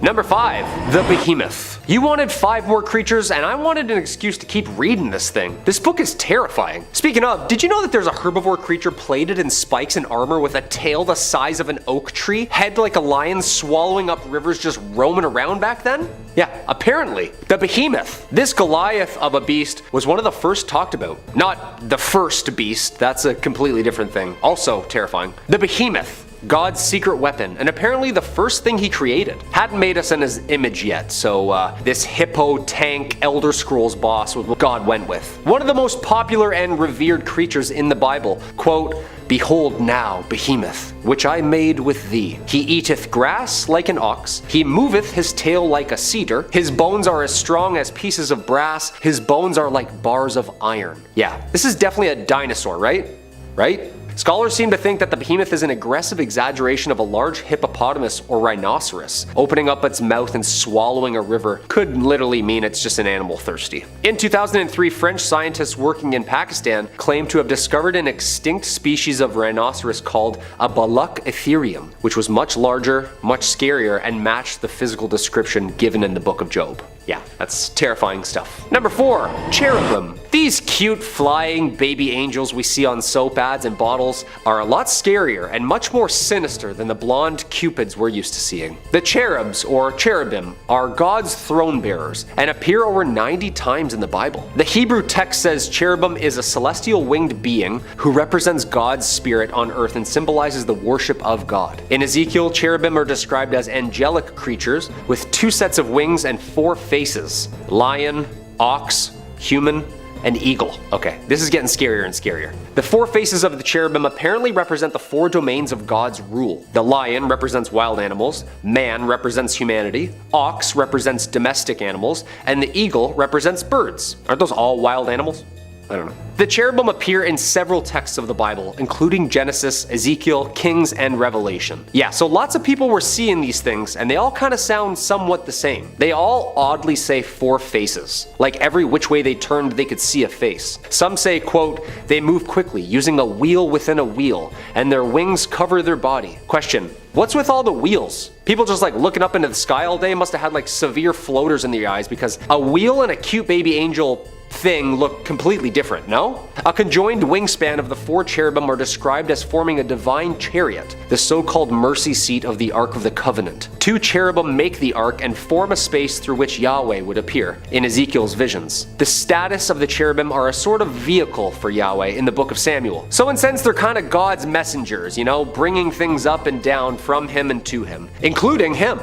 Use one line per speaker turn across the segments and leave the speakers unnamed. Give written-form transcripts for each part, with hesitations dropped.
Number 5. The Behemoth. You wanted 5 more creatures, and I wanted an excuse to keep reading this thing. This book is terrifying. Speaking of, did you know that there's a herbivore creature plated in spikes and armor with a tail the size of an oak tree, head like a lion, swallowing up rivers, just roaming around back then? Yeah, apparently. The Behemoth. This Goliath of a beast was one of the first talked about. Not the first beast, that's a completely different thing. Also terrifying. The Behemoth. God's secret weapon, and apparently the first thing he created. Hadn't made us in his image yet, so this hippo tank Elder Scrolls boss was what God went with. One of the most popular and revered creatures in the Bible. Quote, "Behold now Behemoth, which I made with thee. He eateth grass like an ox, he moveth his tail like a cedar, his bones are as strong as pieces of brass, his bones are like bars of iron." Yeah, this is definitely a dinosaur, right? Right? Scholars seem to think that the behemoth is an aggressive exaggeration of a large hippopotamus or rhinoceros. Opening up its mouth and swallowing a river could literally mean it's just an animal thirsty. In 2003, French scientists working in Pakistan claimed to have discovered an extinct species of rhinoceros called a Balak Ethereum, which was much larger, much scarier, and matched the physical description given in the Book of Job. Yeah, that's terrifying stuff. Number 4. Cherubim. These cute flying baby angels we see on soap ads and bottles are a lot scarier and much more sinister than the blonde cupids we're used to seeing. The cherubs, or cherubim, are God's throne bearers and appear over 90 times in the Bible. The Hebrew text says cherubim is a celestial winged being who represents God's spirit on earth and symbolizes the worship of God. In Ezekiel, cherubim are described as angelic creatures with 2 sets of wings and 4 faces: lion, ox, human, and eagle. Okay, this is getting scarier and scarier. The 4 faces of the cherubim apparently represent the 4 domains of God's rule. The lion represents wild animals, man represents humanity, ox represents domestic animals, and the eagle represents birds. Aren't those all wild animals? I don't know. The cherubim appear in several texts of the Bible, including Genesis, Ezekiel, Kings, and Revelation. Yeah, so lots of people were seeing these things, and they all kind of sound somewhat the same. They all oddly say 4 faces. Like every which way they turned, they could see a face. Some say, quote, "They move quickly, using a wheel within a wheel, and their wings cover their body." Question, what's with all the wheels? People just like looking up into the sky all day must have had like severe floaters in their eyes, because a wheel and a cute baby angel thing look completely different, no? A conjoined wingspan of the 4 cherubim are described as forming a divine chariot, the so-called mercy seat of the Ark of the Covenant. 2 cherubim make the ark and form a space through which Yahweh would appear in Ezekiel's visions. The status of the cherubim are a sort of vehicle for Yahweh in the book of Samuel. So in a sense, they're kind of God's messengers, you know, bringing things up and down from him and to him, including him.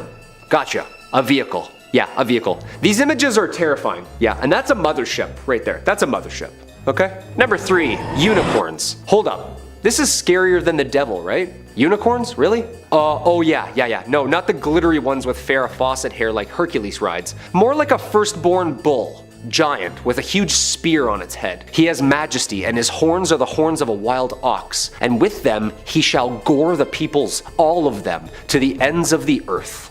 Gotcha. A vehicle. Yeah, a vehicle. These images are terrifying. Yeah, and that's a mothership right there. That's a mothership. Okay? Number 3, unicorns. Hold up. This is scarier than the devil, right? Unicorns? Really? Oh yeah. No, not the glittery ones with Farrah Fawcett hair like Hercules rides. More like a firstborn bull. Giant, with a huge spear on its head. He has majesty, and his horns are the horns of a wild ox, and with them he shall gore the peoples, all of them, to the ends of the earth.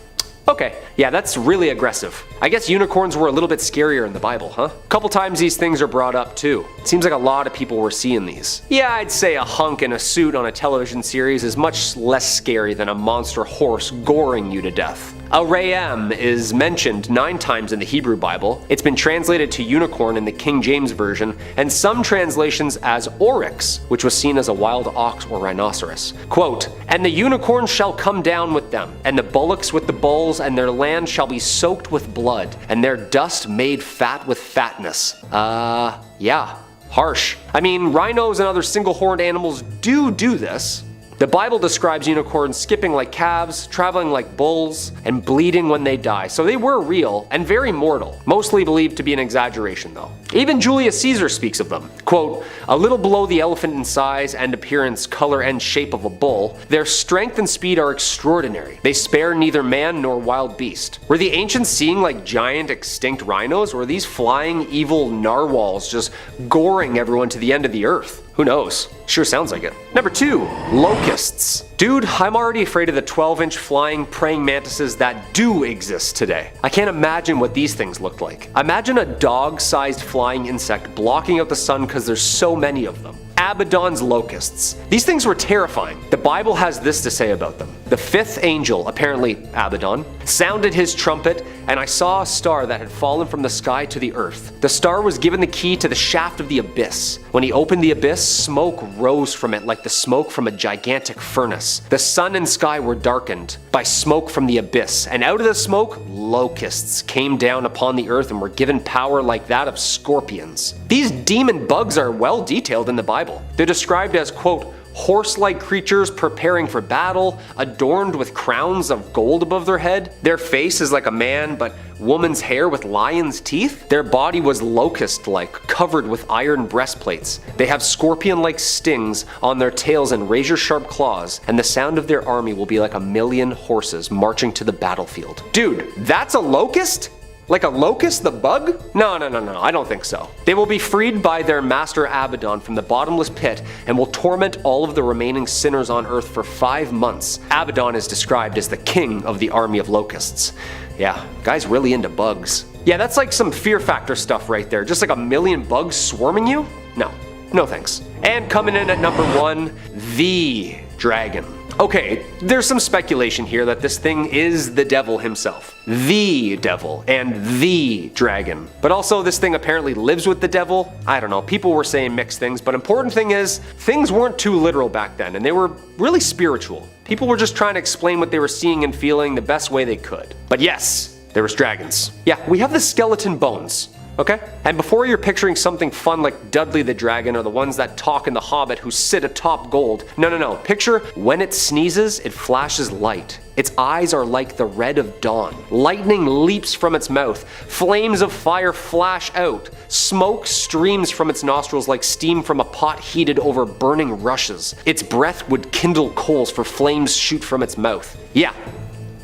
Okay, yeah, that's really aggressive. I guess unicorns were a little bit scarier in the Bible, huh? A couple times these things are brought up too. It seems like a lot of people were seeing these. Yeah, I'd say a hunk in a suit on a television series is much less scary than a monster horse goring you to death. A ram is mentioned 9 times in the Hebrew Bible. It's been translated to unicorn in the King James Version, and some translations as oryx, which was seen as a wild ox or rhinoceros. Quote, "And the unicorn shall come down with them, and the bullocks with the bulls, and their land shall be soaked with blood, and their dust made fat with fatness." Yeah, harsh. I mean, rhinos and other single-horned animals do this. The Bible describes unicorns skipping like calves, traveling like bulls, and bleeding when they die, so they were real and very mortal, mostly believed to be an exaggeration though. Even Julius Caesar speaks of them. Quote, "A little below the elephant in size and appearance, color, and shape of a bull, their strength and speed are extraordinary. They spare neither man nor wild beast." Were the ancients seeing like giant extinct rhinos, or were these flying evil narwhals just goring everyone to the end of the earth? Who knows? Sure sounds like it. Number 2, locusts. Dude, I'm already afraid of the 12-inch flying praying mantises that do exist today. I can't imagine what these things looked like. Imagine a dog-sized flying insect blocking out the sun because there's so many of them. Abaddon's locusts. These things were terrifying. The Bible has this to say about them. The fifth angel, apparently Abaddon, sounded his trumpet, and I saw a star that had fallen from the sky to the earth. The star was given the key to the shaft of the abyss. When he opened the abyss, smoke rose from it like the smoke from a gigantic furnace. The sun and sky were darkened by smoke from the abyss, and out of the smoke, locusts came down upon the earth and were given power like that of scorpions. These demon bugs are well detailed in the Bible. They're described as, quote, horse-like creatures preparing for battle, adorned with crowns of gold above their head. Their face is like a man, but woman's hair with lion's teeth. Their body was locust-like, covered with iron breastplates. They have scorpion-like stings on their tails and razor-sharp claws, and the sound of their army will be like 1,000,000 horses marching to the battlefield. Dude, that's a locust? Like a locust, the bug? No, I don't think so. They will be freed by their master Abaddon from the bottomless pit and will torment all of the remaining sinners on earth for 5 months. Abaddon is described as the king of the army of locusts. Yeah, guy's really into bugs. Yeah, that's like some Fear Factor stuff right there. Just like 1,000,000 bugs swarming you? No thanks. And coming in at number 1, the dragon. Okay, there's some speculation here that this thing is the devil himself. The devil and the dragon. But also this thing apparently lives with the devil. I don't know, people were saying mixed things, but important thing is, things weren't too literal back then, and they were really spiritual. People were just trying to explain what they were seeing and feeling the best way they could. But yes, there was dragons. Yeah, we have the skeleton bones. Okay? And before you're picturing something fun like Dudley the Dragon or the ones that talk in The Hobbit who sit atop gold, no. Picture when it sneezes, it flashes light. Its eyes are like the red of dawn. Lightning leaps from its mouth. Flames of fire flash out. Smoke streams from its nostrils like steam from a pot heated over burning rushes. Its breath would kindle coals, for flames shoot from its mouth. Yeah,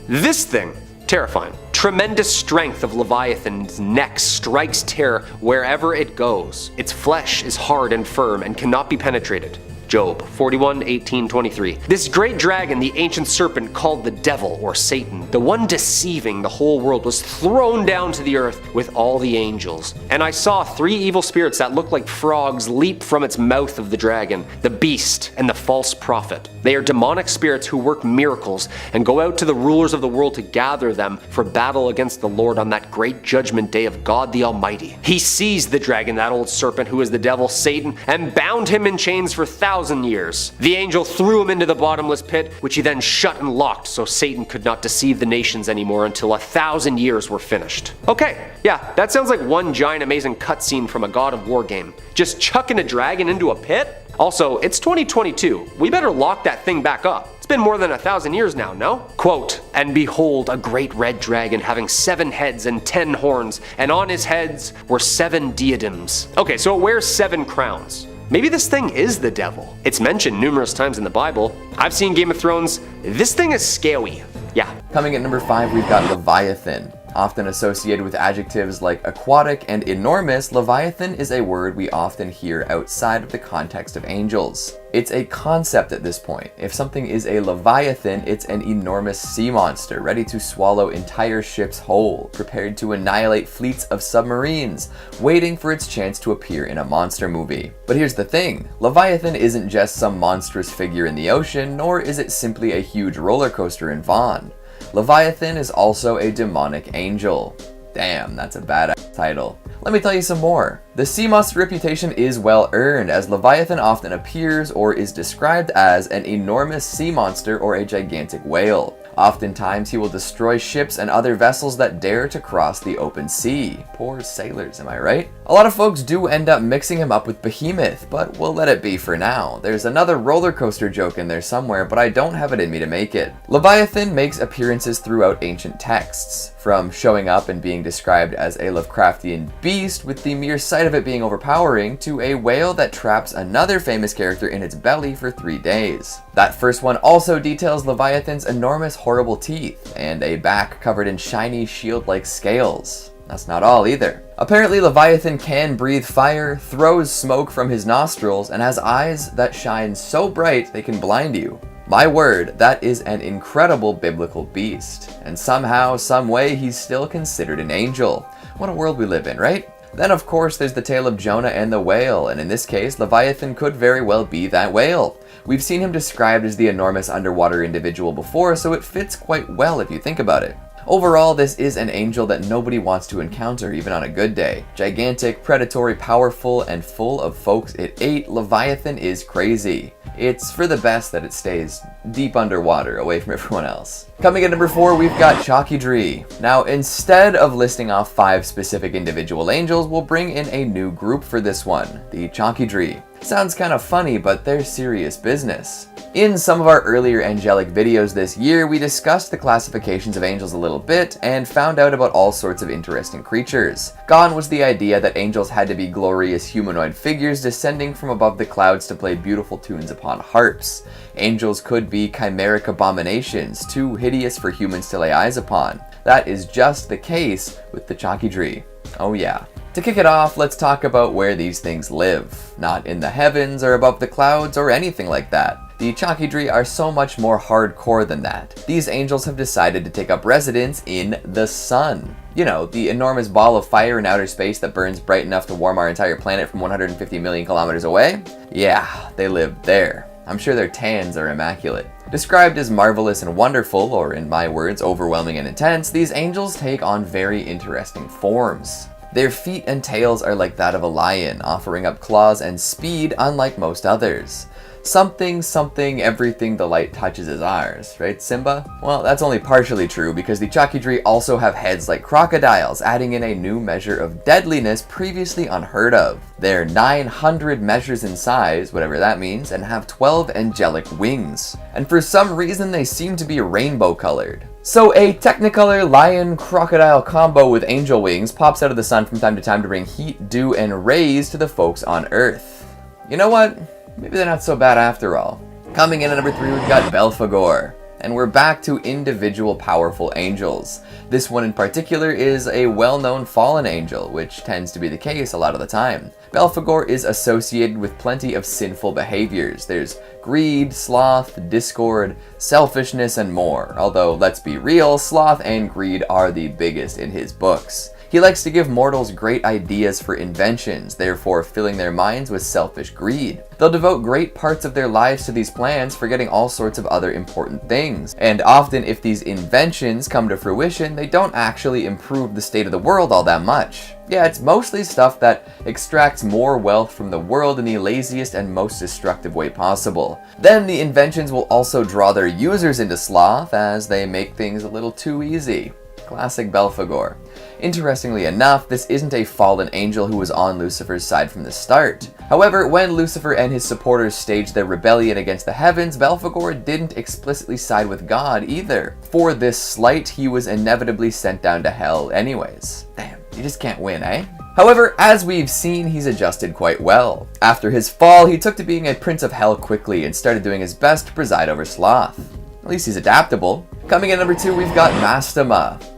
this thing, terrifying. Tremendous strength of Leviathan's neck strikes terror wherever it goes. Its flesh is hard and firm and cannot be penetrated. Job 41:18-23. This great dragon, the ancient serpent called the devil or Satan, the one deceiving the whole world, was thrown down to the earth with all the angels. And I saw 3 evil spirits that looked like frogs leap from its mouth of the dragon, the beast and the false prophet. They are demonic spirits who work miracles and go out to the rulers of the world to gather them for battle against the Lord on that great judgment day of God the Almighty. He seized the dragon, that old serpent who is the devil, Satan, and bound him in chains for thousands years. The angel threw him into the bottomless pit, which he then shut and locked so Satan could not deceive the nations anymore until 1,000 years were finished. Okay, yeah, that sounds like one giant amazing cutscene from a God of War game. Just chucking a dragon into a pit? Also, it's 2022. We better lock that thing back up. It's been more than 1,000 years now, no? Quote, and behold, a great red dragon having 7 heads and 10 horns, and on his heads were 7 diadems. Okay, so it wears 7 crowns. Maybe this thing is the devil. It's mentioned numerous times in the Bible. I've seen Game of Thrones. This thing is scary. Yeah.
Coming at number 5, we've got Leviathan. Often associated with adjectives like aquatic and enormous, Leviathan is a word we often hear outside of the context of angels. It's a concept at this point. If something is a Leviathan, it's an enormous sea monster, ready to swallow entire ships whole, prepared to annihilate fleets of submarines, waiting for its chance to appear in a monster movie. But here's the thing, Leviathan isn't just some monstrous figure in the ocean, nor is it simply a huge roller coaster in Vaughn. Leviathan is also a demonic angel. Damn, that's a badass title. Let me tell you some more. The sea monster reputation is well earned, as Leviathan often appears or is described as an enormous sea monster or a gigantic whale. Oftentimes he will destroy ships and other vessels that dare to cross the open sea. Poor sailors, am I right? A lot of folks do end up mixing him up with Behemoth, but we'll let it be for now. There's another roller coaster joke in there somewhere, but I don't have it in me to make it. Leviathan makes appearances throughout ancient texts, from showing up and being described as a Lovecraftian beast with the mere sight of it being overpowering, to a whale that traps another famous character in its belly for 3 days. That first one also details Leviathan's enormous horrible teeth, and a back covered in shiny shield-like scales. That's not all either. Apparently Leviathan can breathe fire, throws smoke from his nostrils, and has eyes that shine so bright they can blind you. My word, that is an incredible biblical beast. And somehow, some way, he's still considered an angel. What a world we live in, right? Then of course there's the tale of Jonah and the whale, and in this case, Leviathan could very well be that whale. We've seen him described as the enormous underwater individual before, so it fits quite well if you think about it. Overall, this is an angel that nobody wants to encounter, even on a good day. Gigantic, predatory, powerful, and full of folks it ate, Leviathan is crazy. It's for the best that it stays deep underwater, away from everyone else. Coming at number 4, we've got chaky dree. Now, instead of listing off 5 specific individual angels, we'll bring in a new group for this one, the chaky dree. Sounds kind of funny, but they're serious business. In some of our earlier angelic videos this year, we discussed the classifications of angels a little bit and found out about all sorts of interesting creatures. Gone was the idea that angels had to be glorious humanoid figures descending from above the clouds to play beautiful tunes upon harps. Angels could be chimeric abominations, too hideous for humans to lay eyes upon. That is just the case with the chaky dree. Oh yeah. To kick it off, let's talk about where these things live. Not in the heavens or above the clouds or anything like that. The chaky dree are so much more hardcore than that. These angels have decided to take up residence in the sun. You know, the enormous ball of fire in outer space that burns bright enough to warm our entire planet from 150 million kilometers away? Yeah, they live there. I'm sure their tans are immaculate. Described as marvelous and wonderful, or in my words, overwhelming and intense, these angels take on very interesting forms. Their feet and tails are like that of a lion, offering up claws and speed unlike most others. Something, everything the light touches is ours, right, Simba? Well, that's only partially true, because the chaky dree also have heads like crocodiles, adding in a new measure of deadliness previously unheard of. They're 900 measures in size, whatever that means, and have 12 angelic wings. And for some reason, they seem to be rainbow colored. So a Technicolor lion-crocodile combo with angel wings pops out of the sun from time to time to bring heat, dew, and rays to the folks on Earth. You know what? Maybe they're not so bad after all. Coming in at number 3, we've got Belfagor. And we're back to individual powerful angels. This one in particular is a well-known fallen angel, which tends to be the case a lot of the time. Belfagor is associated with plenty of sinful behaviors. There's greed, sloth, discord, selfishness, and more. Although, let's be real, sloth and greed are the biggest in his books. He likes to give mortals great ideas for inventions, therefore filling their minds with selfish greed. They'll devote great parts of their lives to these plans, forgetting all sorts of other important things. And often, if these inventions come to fruition, they don't actually improve the state of the world all that much. Yeah, it's mostly stuff that extracts more wealth from the world in the laziest and most destructive way possible. Then the inventions will also draw their users into sloth, as they make things a little too easy. Classic Belfagor. Interestingly enough, this isn't a fallen angel who was on Lucifer's side from the start. However, when Lucifer and his supporters staged their rebellion against the heavens, Belfagor didn't explicitly side with God either. For this slight, he was inevitably sent down to hell anyways. Damn, you just can't win, eh? However, as we've seen, he's adjusted quite well. After his fall, he took to being a prince of hell quickly and started doing his best to preside over sloth. At least he's adaptable. Coming in number 2, we've got Masta.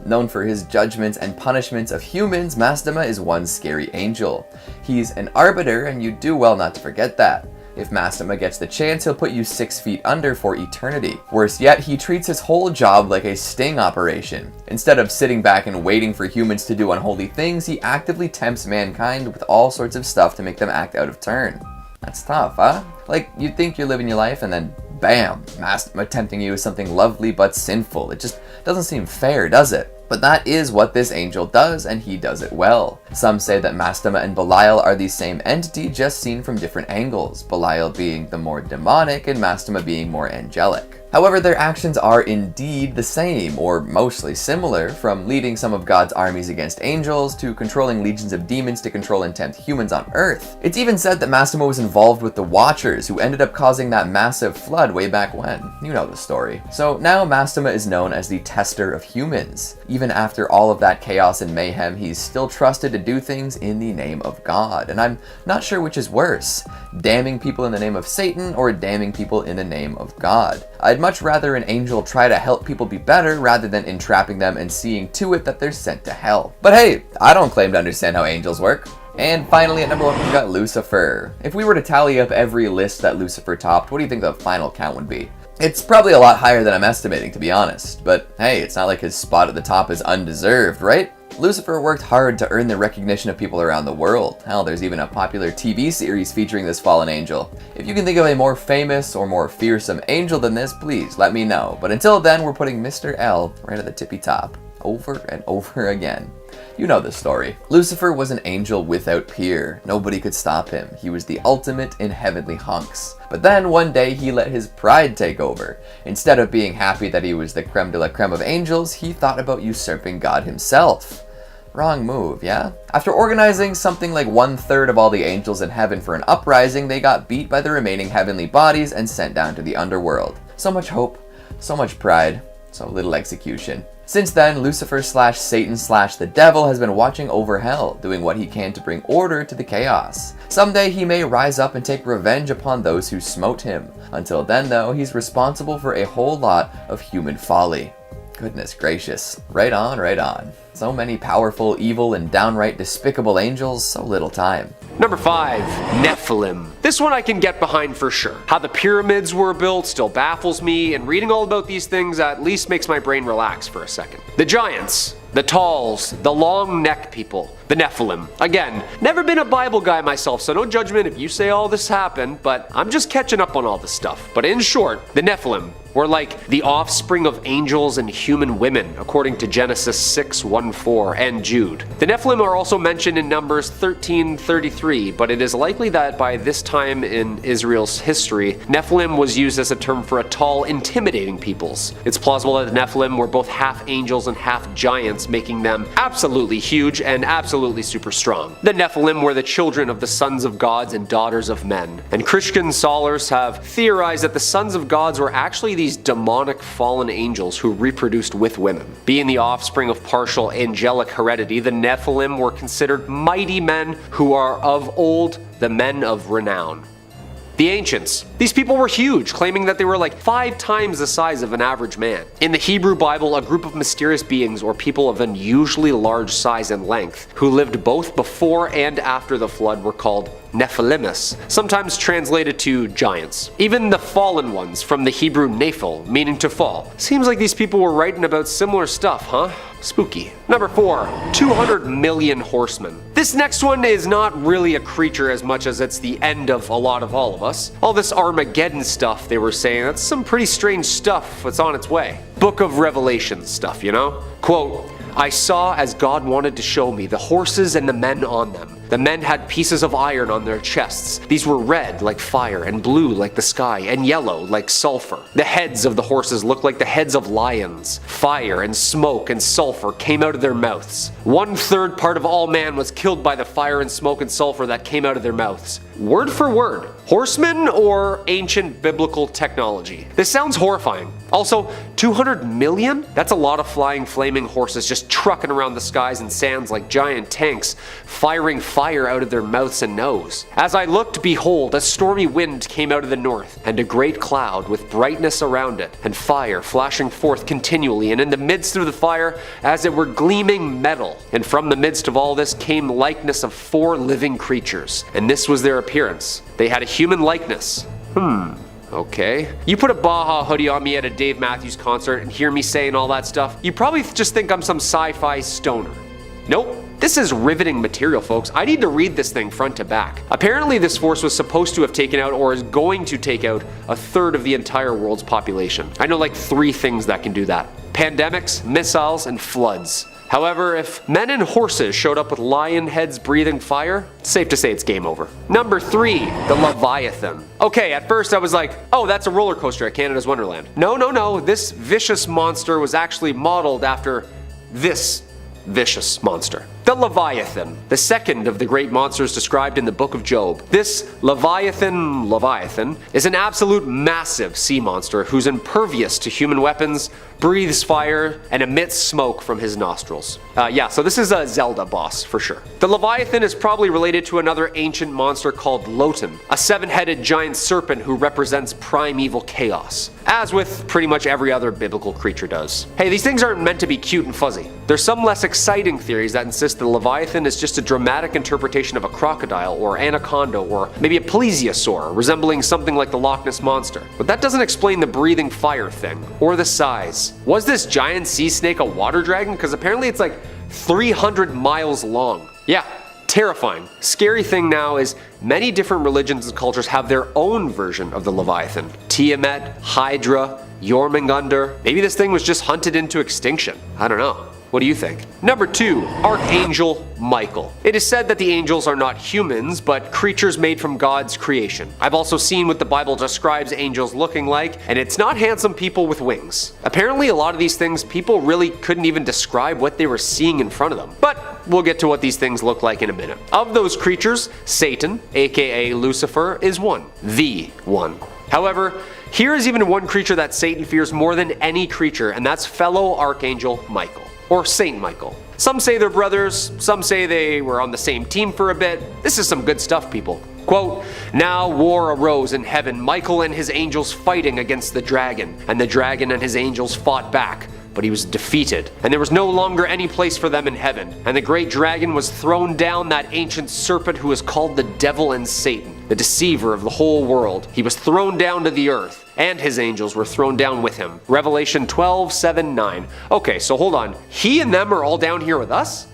Known for his judgments and punishments of humans, Masta is one scary angel. He's an arbiter, and you do well not to forget that. If Masta gets the chance, he'll put you 6 feet under for eternity. Worse yet, he treats his whole job like a sting operation. Instead of sitting back and waiting for humans to do unholy things, he actively tempts mankind with all sorts of stuff to make them act out of turn. That's tough, huh? Like, you'd think you're living your life and then bam, Masta tempting you with something lovely but sinful. It just doesn't seem fair, does it? But that is what this angel does, and he does it well. Some say that Masta and Belial are the same entity, just seen from different angles, Belial being the more demonic and Masta being more angelic. However, their actions are indeed the same, or mostly similar, from leading some of God's armies against angels, to controlling legions of demons to control and tempt humans on Earth. It's even said that Masta was involved with the Watchers, who ended up causing that massive flood way back when. You know the story. So now Masta is known as the tester of humans. Even after all of that chaos and mayhem, he's still trusted to do things in the name of God. And I'm not sure which is worse, damning people in the name of Satan or damning people in the name of God. I'd much rather an angel try to help people be better rather than entrapping them and seeing to it that they're sent to hell. But hey, I don't claim to understand how angels work. And finally, at number 1, we've got Lucifer. If we were to tally up every list that Lucifer topped, what do you think the final count would be? It's probably a lot higher than I'm estimating, to be honest. But hey, it's not like his spot at the top is undeserved, right? Lucifer worked hard to earn the recognition of people around the world. Hell, there's even a popular TV series featuring this fallen angel. If you can think of a more famous or more fearsome angel than this, please let me know. But until then, we're putting Mr. L right at the tippy top, over and over again. You know the story. Lucifer was an angel without peer. Nobody could stop him. He was the ultimate in heavenly hunks. But then one day he let his pride take over. Instead of being happy that he was the creme de la creme of angels, he thought about usurping God himself. Wrong move, yeah? After organizing something like 1/3 of all the angels in heaven for an uprising, they got beat by the remaining heavenly bodies and sent down to the underworld. So much hope, so much pride, so little execution. Since then, Lucifer / Satan / the devil has been watching over hell, doing what he can to bring order to the chaos. Someday he may rise up and take revenge upon those who smote him. Until then though, he's responsible for a whole lot of human folly. Goodness gracious. Right on, right on. So many powerful, evil, and downright despicable angels, so little time.
Number 5, Nephilim. This one I can get behind for sure. How the pyramids were built still baffles me, and reading all about these things at least makes my brain relax for a second. The giants, the talls, the long neck people, the Nephilim. Again, never been a Bible guy myself, so no judgment if you say all this happened, but I'm just catching up on all this stuff. But in short, the Nephilim were like the offspring of angels and human women, according to Genesis 6:1-4 and Jude. The Nephilim are also mentioned in Numbers 13:33, but it is likely that by this time in Israel's history, Nephilim was used as a term for a tall, intimidating peoples. It's plausible that the Nephilim were both half angels and half giants, making them absolutely huge and absolutely super strong. The Nephilim were the children of the sons of gods and daughters of men, and Christian scholars have theorized that the sons of gods were actually these demonic fallen angels who reproduced with women. Being the offspring of partial angelic heredity, the Nephilim were considered mighty men who are of old the men of renown. The ancients. These people were huge, claiming that they were like 5 times the size of an average man. In the Hebrew Bible, a group of mysterious beings or people of unusually large size and length who lived both before and after the flood were called Nephilimus, sometimes translated to giants. Even the fallen ones, from the Hebrew nephil, meaning to fall. Seems like these people were writing about similar stuff, huh? Spooky. Number 4, 200 million horsemen. This next one is not really a creature as much as it's the end of a lot of all of us. All this Armageddon stuff they were saying, that's some pretty strange stuff that's on its way. Book of Revelation stuff, you know? Quote, I saw as God wanted to show me the horses and the men on them. The men had pieces of iron on their chests. These were red like fire and blue like the sky and yellow like sulfur. The heads of the horses looked like the heads of lions. Fire and smoke and sulfur came out of their mouths. 1/3 part of all man was killed by the fire and smoke and sulfur that came out of their mouths. Word for word. Horsemen or ancient biblical technology? This sounds horrifying. Also, 200 million? That's a lot of flying flaming horses just trucking around the skies and sands like giant tanks, firing fire out of their mouths and nose. As I looked, behold, a stormy wind came out of the north, and a great cloud with brightness around it, and fire flashing forth continually, and in the midst of the fire, as it were gleaming metal. And from the midst of all this came likeness of 4 living creatures, and this was their appearance. They had a human likeness. Okay. You put a Baja hoodie on me at a Dave Matthews concert and hear me saying all that stuff, you probably just think I'm some sci-fi stoner. Nope. This is riveting material, folks. I need to read this thing front to back. Apparently this force was supposed to have taken out, or is going to take out, 1/3 of the entire world's population. I know like 3 things that can do that. Pandemics, missiles, and floods. However, if men and horses showed up with lion heads breathing fire, it's safe to say it's game over. Number 3, the Leviathan. Okay, at first I was like, oh, that's a roller coaster at Canada's Wonderland. No, this vicious monster was actually modeled after this vicious monster. The Leviathan, the second of the great monsters described in the book of Job. This Leviathan is an absolute massive sea monster who's impervious to human weapons, breathes fire, and emits smoke from his nostrils. So this is a Zelda boss for sure. The Leviathan is probably related to another ancient monster called Lotan, a 7-headed giant serpent who represents primeval chaos, as with pretty much every other biblical creature does. Hey, these things aren't meant to be cute and fuzzy. There's some less exciting theories that insist the Leviathan is just a dramatic interpretation of a crocodile or anaconda or maybe a plesiosaur, resembling something like the Loch Ness Monster. But that doesn't explain the breathing fire thing, or the size. Was this giant sea snake a water dragon? Because apparently it's like 300 miles long. Yeah, terrifying. Scary thing now is many different religions and cultures have their own version of the Leviathan. Tiamat, Hydra, Jormungandr. Maybe this thing was just hunted into extinction. I don't know. What do you think? Number 2, Archangel Michael. It is said that the angels are not humans, but creatures made from God's creation. I've also seen what the Bible describes angels looking like, and it's not handsome people with wings. Apparently, a lot of these things, people really couldn't even describe what they were seeing in front of them. But we'll get to what these things look like in a minute. Of those creatures, Satan, aka Lucifer, is one. The one. However, here is even one creature that Satan fears more than any creature, and that's fellow Archangel Michael. Or Saint Michael. Some say they're brothers, some say they were on the same team for a bit. This is some good stuff, people. Quote, "Now war arose in heaven, Michael and his angels fighting against the dragon, and the dragon and his angels fought back. But he was defeated, and there was no longer any place for them in heaven. And the great dragon was thrown down, that ancient serpent who is called the devil and Satan, the deceiver of the whole world. He was thrown down to the earth, and his angels were thrown down with him." Revelation 12:7-9. Okay, so hold on. He and them are all down here with us?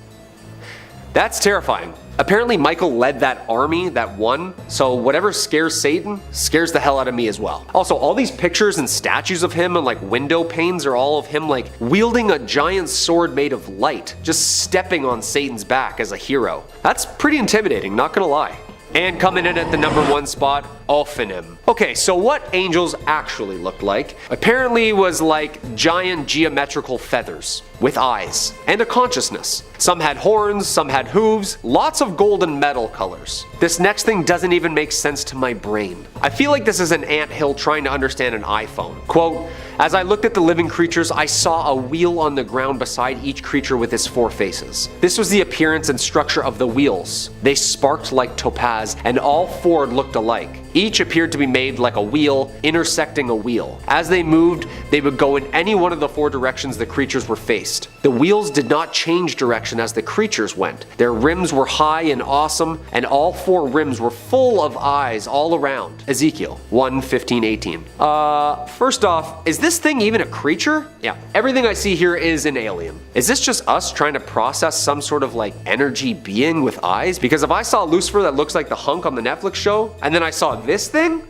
That's terrifying. Apparently Michael led that army that won, so whatever scares Satan scares the hell out of me as well. Also, all these pictures and statues of him and like window panes are all of him like wielding a giant sword made of light, just stepping on Satan's back as a hero. That's pretty intimidating, not gonna lie. And coming in at the number 1 spot, Ophanim. Okay, so what angels actually looked like apparently was like giant geometrical feathers with eyes and a consciousness. Some had horns, some had hooves, lots of gold and metal colors. This next thing doesn't even make sense to my brain. I feel like this is an anthill trying to understand an iPhone. Quote, "As I looked at the living creatures, I saw a wheel on the ground beside each creature with its 4 faces. This was the appearance and structure of the wheels. They sparked like topaz, and all 4 looked alike. Each appeared to be made like a wheel, intersecting a wheel. As they moved, they would go in any one of the 4 directions the creatures were faced. The wheels did not change direction as the creatures went. Their rims were high and awesome, and all 4 rims were full of eyes all around." Ezekiel 1:15-18. First off, is this thing even a creature? Yeah, everything I see here is an alien. Is this just us trying to process some sort of like energy being with eyes? Because if I saw Lucifer that looks like the hunk on the Netflix show, and then I saw this thing?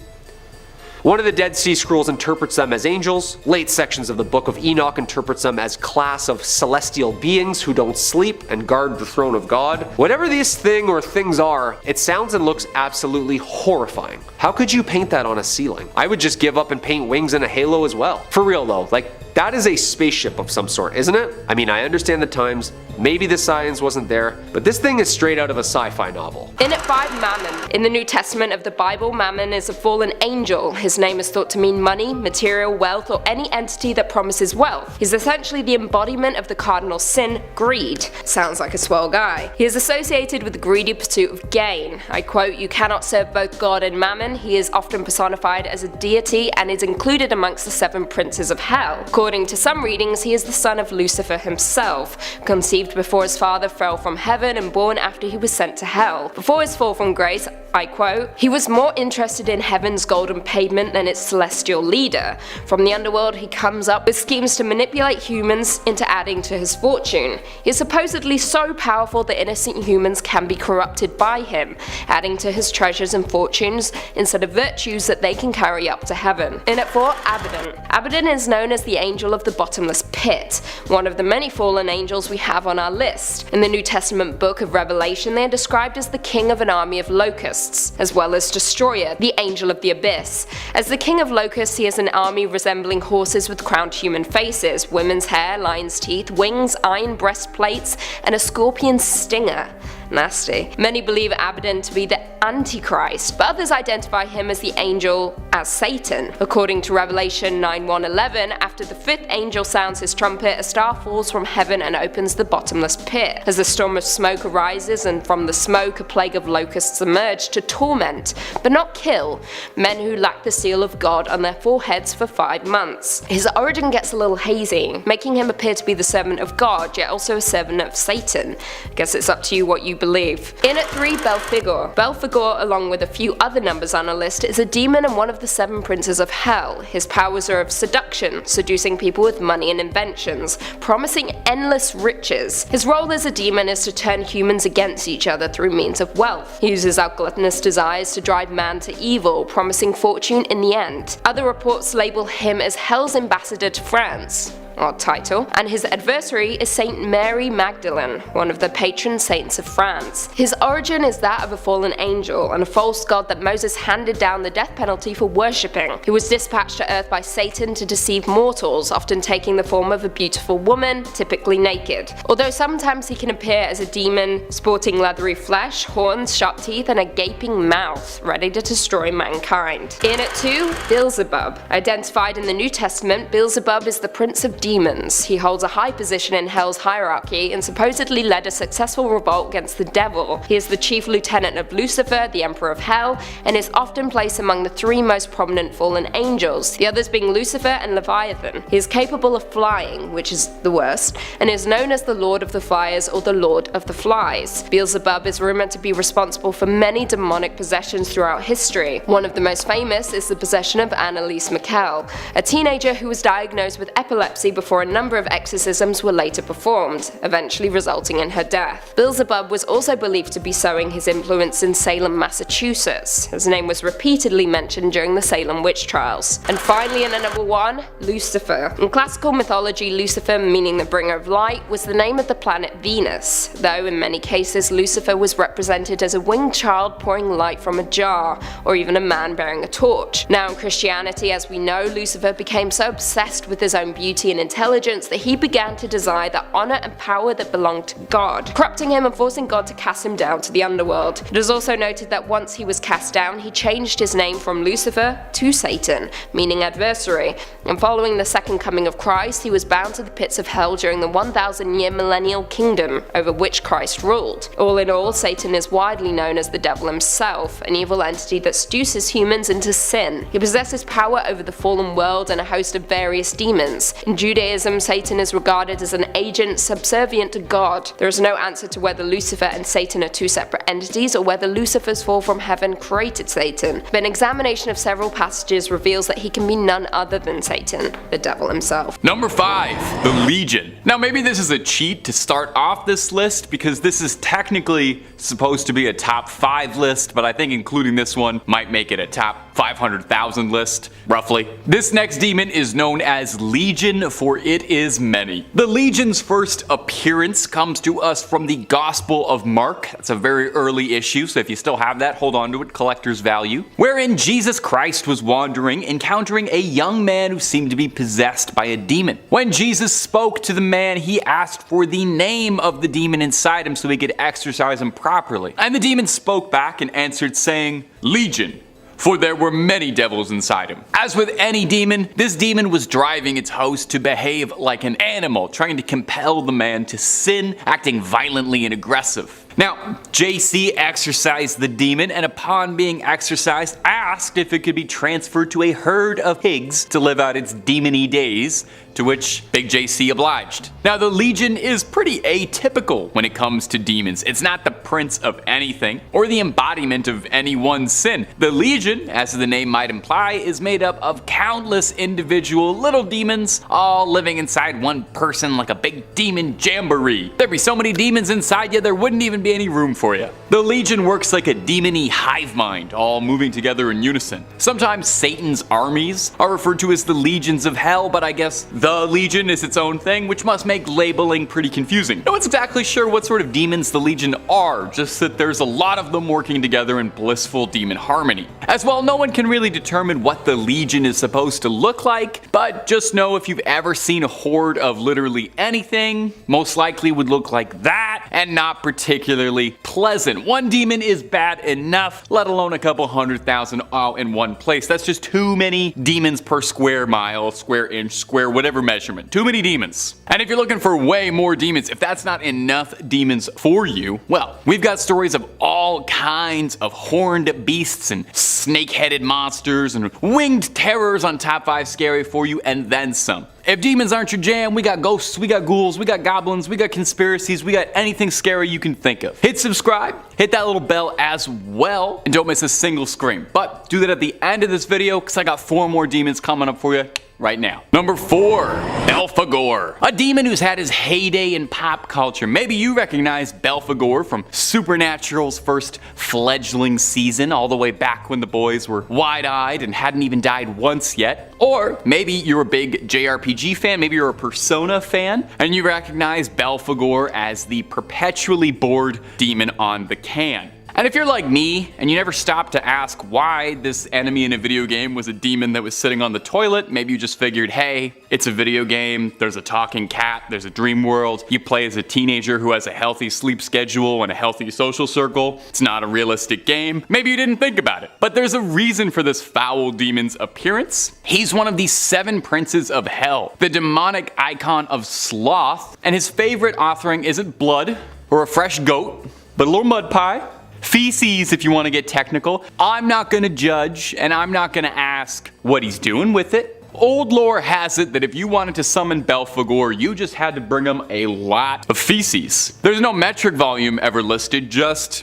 One of the Dead Sea Scrolls interprets them as angels. Late sections of the Book of Enoch interprets them as class of celestial beings who don't sleep and guard the throne of God. Whatever this thing or things are, it sounds and looks absolutely horrifying. How could you paint that on a ceiling? I would just give up and paint wings and a halo as well. For real though, like that is a spaceship of some sort, isn't it? I mean, I understand the times, maybe the science wasn't there, but this thing is straight out of a sci-fi novel.
In at 5, Mammon. In the New Testament of the Bible, Mammon is a fallen angel. His name is thought to mean money, material, wealth, or any entity that promises wealth. He's essentially the embodiment of the cardinal sin, greed. Sounds like a swell guy. He is associated with the greedy pursuit of gain. I quote, "You cannot serve both God and Mammon." He is often personified as a deity and is included amongst the 7 princes of hell. According to some readings, he is the son of Lucifer himself, conceived before his father fell from heaven and born after he was sent to hell. Before his fall from grace, I quote, "He was more interested in heaven's golden pavement than its celestial leader. From the underworld he comes up with schemes to manipulate humans into adding to his fortune. He is supposedly so powerful that innocent humans can be corrupted by him, adding to his treasures and fortunes instead of virtues that they can carry up to heaven." In at 4, Abaddon. Abaddon is known as the angel of the bottomless pit, one of the many fallen angels we have on our list. In the New Testament book of Revelation, they are described as the king of an army of locusts, as well as destroyer, the angel of the abyss. As the king of locusts, he has an army resembling horses with crowned human faces, women's hair, lion's teeth, wings, iron breastplates, and a scorpion's stinger. Nasty. Many believe Abaddon to be the Antichrist, but others identify him as the angel as Satan. According to Revelation 9:1-11, after the fifth angel sounds his trumpet, a star falls from heaven and opens the bottomless pit. As a storm of smoke arises, and from the smoke a plague of locusts emerge to torment, but not kill, men who lack the seal of God on their foreheads for 5 months. His origin gets a little hazy, making him appear to be the servant of God, yet also a servant of Satan. I guess it's up to you what you believe. In at 3, Belfagor. Belfagor, along with a few other numbers on a list, is a demon and one of the 7 princes of hell. His powers are of seduction, seducing people with money and inventions, promising endless riches. His role as a demon is to turn humans against each other through means of wealth. He uses our gluttonous desires to drive man to evil, promising fortune in the end. Other reports label him as Hell's ambassador to France. Odd title. And his adversary is Saint Mary Magdalene, one of the patron saints of France. His origin is that of a fallen angel and a false god that Moses handed down the death penalty for worshipping. He was dispatched to earth by Satan to deceive mortals, often taking the form of a beautiful woman, typically naked. Although sometimes he can appear as a demon, sporting leathery flesh, horns, sharp teeth, and a gaping mouth, ready to destroy mankind. In at 2, Beelzebub. Identified in the New Testament, Beelzebub is the prince of demons. He holds a high position in Hell's hierarchy and supposedly led a successful revolt against the devil. He is the chief lieutenant of Lucifer, the emperor of Hell, and is often placed among the 3 most prominent fallen angels, the others being Lucifer and Leviathan. He is capable of flying, which is the worst, and is known as the Lord of the Fires or the Lord of the Flies. Beelzebub is rumored to be responsible for many demonic possessions throughout history. One of the most famous is the possession of Anneliese Michael, a teenager who was diagnosed with epilepsy before a number of exorcisms were later performed, eventually resulting in her death. Beelzebub was also believed to be sowing his influence in Salem, Massachusetts. His name was repeatedly mentioned during the Salem witch trials. And finally, in at number 1, Lucifer. In classical mythology, Lucifer, meaning the bringer of light, was the name of the planet Venus, though in many cases Lucifer was represented as a winged child pouring light from a jar, or even a man bearing a torch. Now in Christianity, as we know, Lucifer became so obsessed with his own beauty and intelligence that he began to desire the honor and power that belonged to God, corrupting him and forcing God to cast him down to the underworld. It is also noted that once he was cast down, he changed his name from Lucifer to Satan, meaning adversary, and following the second coming of Christ, he was bound to the pits of hell during the 1,000-year millennial kingdom over which Christ ruled. All in all, Satan is widely known as the devil himself, an evil entity that seduces humans into sin. He possesses power over the fallen world and a host of various demons. In Judaism, Satan is regarded as an agent subservient to God. There is no answer to whether Lucifer and Satan are 2 separate entities or whether Lucifer's fall from heaven created Satan, but an examination of several passages reveals that he can be none other than Satan, the devil himself.
Number 5, the Legion. Now maybe this is a cheat to start off this list because this is technically supposed to be a top 5 list, but I think including this one might make it a top 500,000 list, roughly. This next demon is known as Legion, for it is many. The Legion's first appearance comes to us from the Gospel of Mark. That's a very early issue, so if you still have that, hold on to it, collector's value. Wherein Jesus Christ was wandering, encountering a young man who seemed to be possessed by a demon. When Jesus spoke to the man, he asked for the name of the demon inside him so he could exorcise him properly. And the demon spoke back and answered saying, "Legion, for there were many devils inside him." As with any demon, this demon was driving its host to behave like an animal, trying to compel the man to sin, acting violently and aggressive. Now, JC exorcised the demon, and upon being exorcised, asked if it could be transferred to a herd of pigs to live out its demony days, to which Big JC obliged. Now, the Legion is pretty atypical when it comes to demons. It's not the prince of anything, or the embodiment of any one sin. The Legion, as the name might imply, is made up of countless individual little demons, all living inside one person like a big demon jamboree. There'd be so many demons inside you, there wouldn't even be any room for you. The Legion works like a demony hive mind, all moving together in unison. Sometimes Satan's armies are referred to as the legions of hell, but I guess the Legion is its own thing, which must make labeling pretty confusing. No one's exactly sure what sort of demons the Legion are, just that there's a lot of them working together in blissful demon harmony. As well, no one can really determine what the Legion is supposed to look like, but just know if you've ever seen a horde of literally anything, most likely would look like that, and not particularly particularly pleasant. One demon is bad enough, let alone a couple 100,000 all in one place. That's just too many demons per square mile, square inch, square whatever measurement. Too many demons. And if you're looking for way more demons, if that's not enough demons for you, well, we've got stories of all kinds of horned beasts and snake-headed monsters and winged terrors on Top 5 Scary for you, and then some. If demons aren't your jam, we got ghosts, we got ghouls, we got goblins, we got conspiracies, we got anything scary you can think of. Hit subscribe, hit that little bell as well, and don't miss a single scream. But do that at the end of this video, because I got 4 more demons coming up for you right now. Number 4, Belfagor. A demon who's had his heyday in pop culture. Maybe you recognize Belfagor from Supernatural's first fledgling season, all the way back when the boys were wide-eyed and hadn't even died once yet. Or maybe you're a big JRPG fan, maybe you're a Persona fan, and you recognize Belfagor as the perpetually bored demon on the can. And if you're like me, and you never stopped to ask why this enemy in a video game was a demon that was sitting on the toilet, maybe you just figured, hey, it's a video game, there's a talking cat, there's a dream world, you play as a teenager who has a healthy sleep schedule and a healthy social circle, it's not a realistic game, maybe you didn't think about it. But there's a reason for this foul demon's appearance. He's one of the 7 princes of hell, the demonic icon of sloth, and his favorite offering isn't blood or a fresh goat, but a little mud pie. Feces, if you want to get technical. I'm not going to judge, and I'm not going to ask what he's doing with it. Old lore has it that if you wanted to summon Belfagor, you just had to bring him a lot of feces. There's no metric volume ever listed, just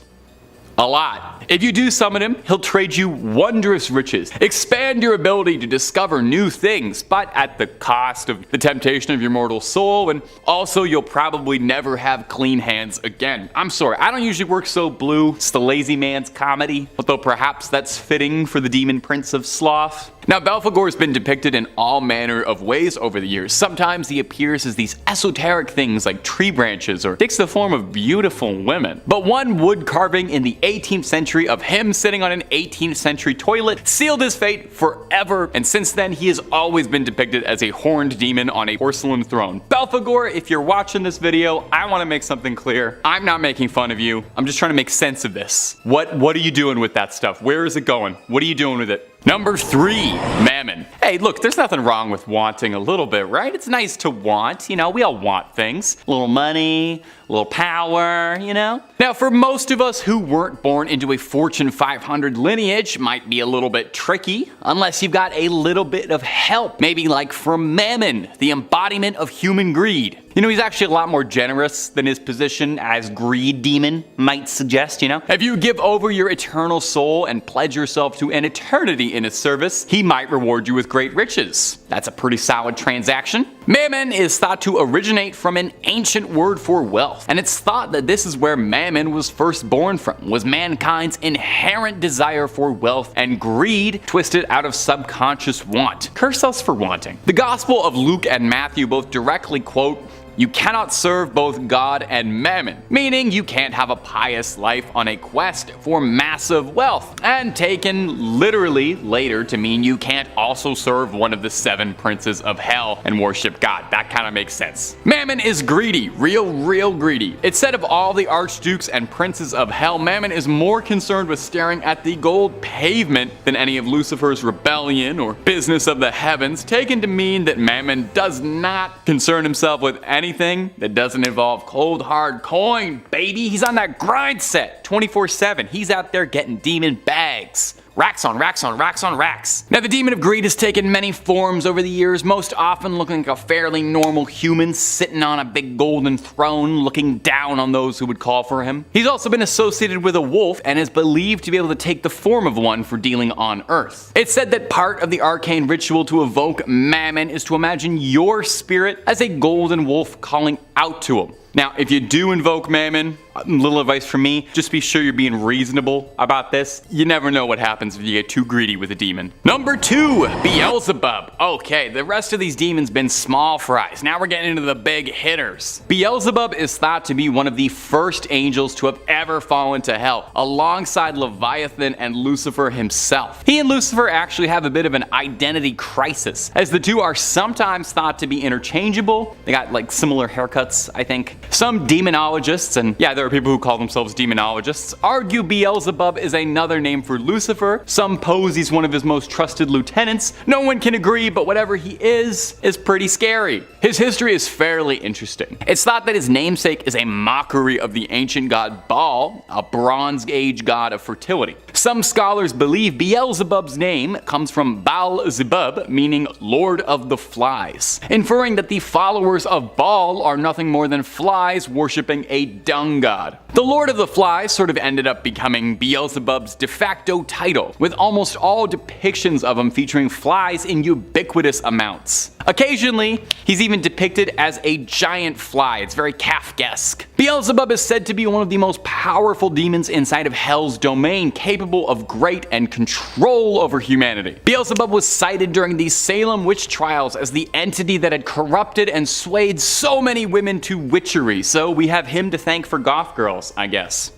a lot. If you do summon him, he'll trade you wondrous riches, expand your ability to discover new things, but at the cost of the temptation of your mortal soul, and also you'll probably never have clean hands again. I'm sorry, I don't usually work so blue. It's the lazy man's comedy, although perhaps that's fitting for the demon prince of sloth. Now, Belfagor has been depicted in all manner of ways over the years. Sometimes he appears as these esoteric things like tree branches, or takes the form of beautiful women. But one wood carving in the 18th century of him sitting on an 18th century toilet sealed his fate forever, and since then he has always been depicted as a horned demon on a porcelain throne. Belfagor, if you're watching this video, I want to make something clear. I'm not making fun of you. I'm just trying to make sense of this. What are you doing with that stuff? Where is it going? What are you doing with it? Number 3, Mammon. Hey, look, there's nothing wrong with wanting a little bit, right? It's nice to want, you know, we all want things. A little money, a little power, you know? Now, for most of us who weren't born into a Fortune 500 lineage, might be a little bit tricky, unless you've got a little bit of help. Maybe like from Mammon, the embodiment of human greed. You know, he's actually a lot more generous than his position as greed demon might suggest, you know? If you give over your eternal soul and pledge yourself to an eternity in his service, he might reward you with great riches. That's a pretty solid transaction. Mammon is thought to originate from an ancient word for wealth, and it's thought that this is where Mammon was first born from, was mankind's inherent desire for wealth and greed twisted out of subconscious want. Curse us for wanting. The Gospel of Luke and Matthew both directly quote, "You cannot serve both God and Mammon," meaning you can't have a pious life on a quest for massive wealth, and taken literally later to mean you can't also serve one of the 7 princes of hell and worship God. That kind of makes sense. Mammon is greedy, real greedy. It's said of all the archdukes and princes of hell, Mammon is more concerned with staring at the gold pavement than any of Lucifer's rebellion or business of the heavens, taken to mean that Mammon does not concern himself with anything that doesn't involve cold hard coin, baby. He's on that grind set 24/7. He's out there getting demon bags. Racks on racks on racks on racks. Now, the demon of greed has taken many forms over the years, most often looking like a fairly normal human sitting on a big golden throne looking down on those who would call for him. He's also been associated with a wolf and is believed to be able to take the form of one for dealing on Earth. It's said that part of the arcane ritual to evoke Mammon is to imagine your spirit as a golden wolf calling out to him. Now, if you do invoke Mammon, a little advice from me, just be sure you're being reasonable about this. You never know what happens if you get too greedy with a demon. Number 2, Beelzebub. Okay, the rest of these demons been small fries. Now we're getting into the big hitters. Beelzebub is thought to be one of the first angels to have ever fallen to hell, alongside Leviathan and Lucifer himself. He and Lucifer actually have a bit of an identity crisis, as the two are sometimes thought to be interchangeable. They got like similar haircuts, I think. Some demonologists, and yeah, there are people who call themselves demonologists, argue Beelzebub is another name for Lucifer. Some pose he's one of his most trusted lieutenants. No one can agree, but whatever he is pretty scary. His history is fairly interesting. It's thought that his namesake is a mockery of the ancient god Baal, a Bronze Age god of fertility. Some scholars believe Beelzebub's name comes from Baal-zebub, meaning Lord of the Flies, inferring that the followers of Baal are nothing more than flies worshipping a dung god. The Lord of the Flies sort of ended up becoming Beelzebub's de facto title, with almost all depictions of him featuring flies in ubiquitous amounts. Occasionally, he's even depicted as a giant fly. It's very Kafkaesque. Beelzebub is said to be one of the most powerful demons inside of Hell's domain, capable of great and control over humanity. Beelzebub was cited during the Salem witch trials as the entity that had corrupted and swayed so many women to witchery, so we have him to thank for goth girls, I guess.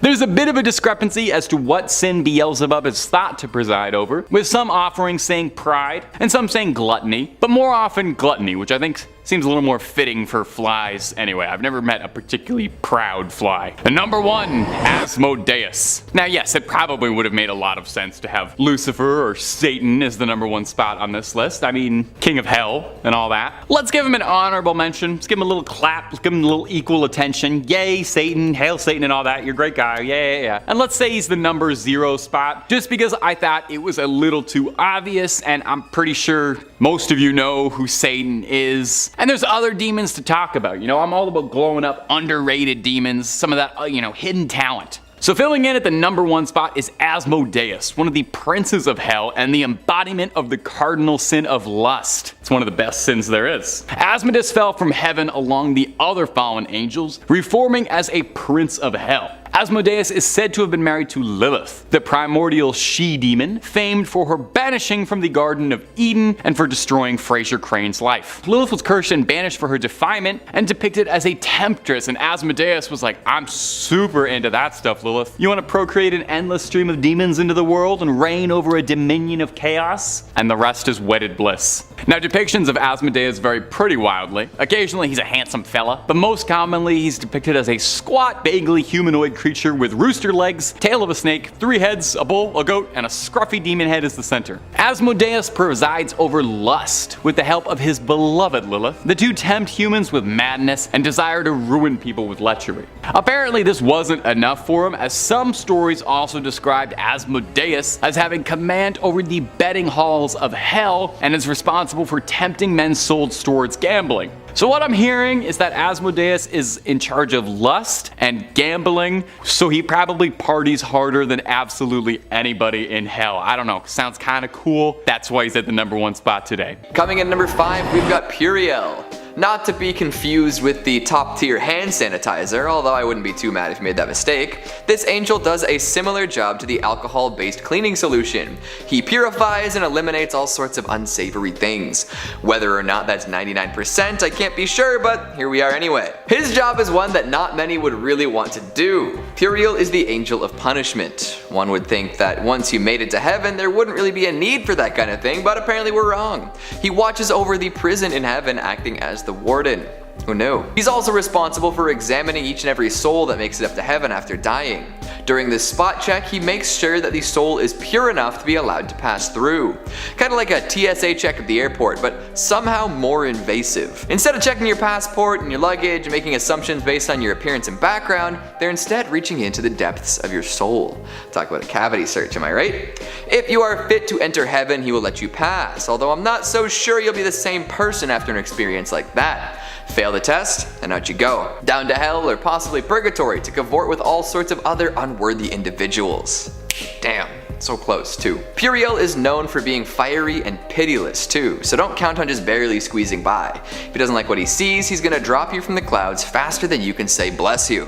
There's a bit of a discrepancy as to what sin Beelzebub is thought to preside over, with some offerings saying pride and some saying gluttony, but more often gluttony, which I think seems a little more fitting for flies anyway. I've never met a particularly proud fly. And number 1, Asmodus. Now yes, it probably would have made a lot of sense to have Lucifer or Satan as the number 1 spot on this list. I mean, king of hell and all that. Let's give him an honorable mention. Let's give him a little clap. Let's give him a little equal attention. Yay, Satan. Hail Satan and all that. You're a great guy. Yeah. And let's say he's the number 0 spot, just because I thought it was a little too obvious, and I'm pretty sure most of you know who Satan is. And there's other demons to talk about. You know, I'm all about glowing up underrated demons, some of that, hidden talent. So filling in at the number 1 spot is Asmodus, one of the princes of hell and the embodiment of the cardinal sin of lust. It's one of the best sins there is. Asmodus fell from heaven along the other fallen angels, reforming as a prince of hell. Asmodus is said to have been married to Lilith, the primordial she-demon, famed for her banishing from the Garden of Eden and for destroying Fraser Crane's life. Lilith was cursed and banished for her defilement and depicted as a temptress, and Asmodus was like, I'm super into that stuff, Lilith. You want to procreate an endless stream of demons into the world and reign over a dominion of chaos? And the rest is wedded bliss. Now, depictions of Asmodus vary pretty wildly. Occasionally he's a handsome fella, but most commonly he's depicted as a squat, vaguely humanoid creature with rooster legs, tail of a snake, 3 heads, a bull, a goat, and a scruffy demon head as the center. Asmodus presides over lust with the help of his beloved Lilith. The two tempt humans with madness and desire to ruin people with lechery. Apparently this wasn't enough for him, as some stories also described Asmodus as having command over the betting halls of hell and is responsible for tempting men's souls towards gambling. So what I'm hearing is that Asmodus is in charge of lust and gambling, so he probably parties harder than absolutely anybody in hell. I don't know, sounds kind of cool. That's why he's at the number 1 spot today.
Coming in number 5, we've got Puriel. Not to be confused with the top tier hand sanitizer, although I wouldn't be too mad if you made that mistake. This angel does a similar job to the alcohol-based cleaning solution. He purifies and eliminates all sorts of unsavory things. Whether or not that's 99%, I can't be sure, but here we are anyway. His job is one that not many would really want to do. Puriel is the angel of punishment. One would think that once you made it to heaven, there wouldn't really be a need for that kind of thing, but apparently we're wrong. He watches over the prison in heaven, acting as the warden. Who knew? He's also responsible for examining each and every soul that makes it up to heaven after dying. During this spot check, he makes sure that the soul is pure enough to be allowed to pass through. Kinda like a TSA check at the airport, but somehow more invasive. Instead of checking your passport and your luggage and making assumptions based on your appearance and background, they're instead reaching into the depths of your soul. Talk about a cavity search, am I right? If you are fit to enter heaven, he will let you pass, although I'm not so sure you'll be the same person after an experience like that. Fail the test, and out you go. Down to hell or possibly purgatory to cavort with all sorts of other unworthy individuals. Damn, so close too. Puriel is known for being fiery and pitiless too, so don't count on just barely squeezing by. If he doesn't like what he sees, he's gonna drop you from the clouds faster than you can say bless you.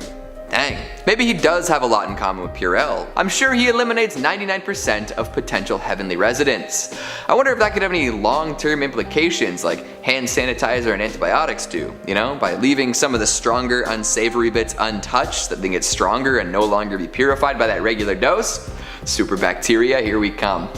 Dang. Maybe he does have a lot in common with Puriel. I'm sure he eliminates 99% of potential heavenly residents. I wonder if that could have any long-term implications like hand sanitizer and antibiotics do, by leaving some of the stronger unsavory bits untouched so that they get stronger and no longer be purified by that regular dose. Super bacteria, here we come.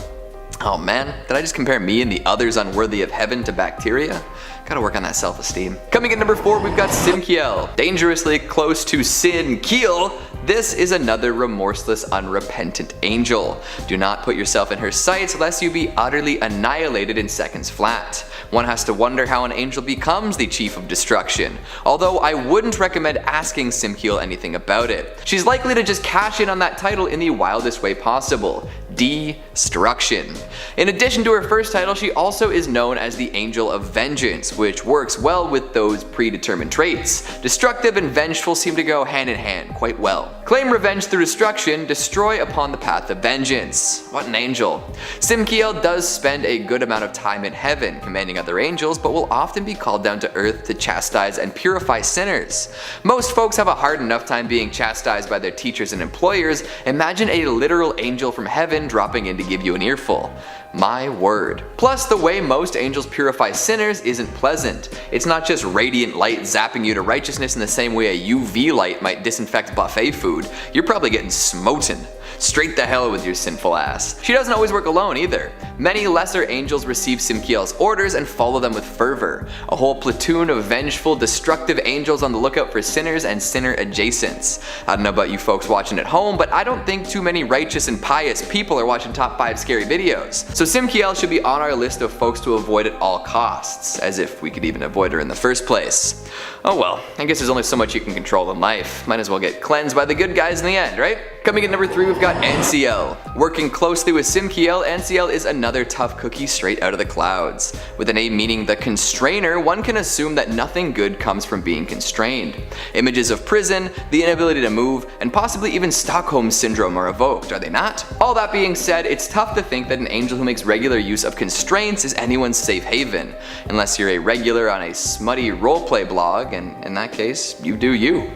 Oh man, did I just compare me and the others unworthy of heaven to bacteria? Gotta work on that self-esteem. Coming in number 4, we've got Simkiel. Dangerously close to Sin Kiel. This is another remorseless, unrepentant angel. Do not put yourself in her sights lest you be utterly annihilated in seconds flat. One has to wonder how an angel becomes the chief of destruction, although I wouldn't recommend asking Simkiel anything about it. She's likely to just cash in on that title in the wildest way possible. Destruction. In addition to her first title, she also is known as the Angel of Vengeance, which works well with those predetermined traits. Destructive and vengeful seem to go hand in hand quite well. Claim revenge through destruction, destroy upon the path of vengeance. What an angel. Simkiel does spend a good amount of time in heaven, commanding other angels, but will often be called down to earth to chastise and purify sinners. Most folks have a hard enough time being chastised by their teachers and employers. Imagine a literal angel from heaven dropping in to give you an earful. My word. Plus, the way most angels purify sinners isn't pleasant. It's not just radiant light zapping you to righteousness in the same way a UV light might disinfect buffet food. You're probably getting smoten. Straight to hell with your sinful ass. She doesn't always work alone either. Many lesser angels receive Simkiel's orders and follow them with fervor. A whole platoon of vengeful, destructive angels on the lookout for sinners and sinner adjacents. I don't know about you folks watching at home, but I don't think too many righteous and pious people are watching top 5 scary videos. So Simkiel should be on our list of folks to avoid at all costs, as if we could even avoid her in the first place. Oh well, I guess there's only so much you can control in life. Might as well get cleansed by the good guys in the end, right? Coming in number 3, we've got Ansiel. Working closely with Simkiel, Ansiel is another tough cookie straight out of the clouds. With a name meaning the constrainer, one can assume that nothing good comes from being constrained. Images of prison, the inability to move, and possibly even Stockholm Syndrome are evoked, are they not? All that being said, it's tough to think that an angel who makes regular use of constraints is anyone's safe haven, unless you're a regular on a smutty roleplay blog, and in that case, you do you.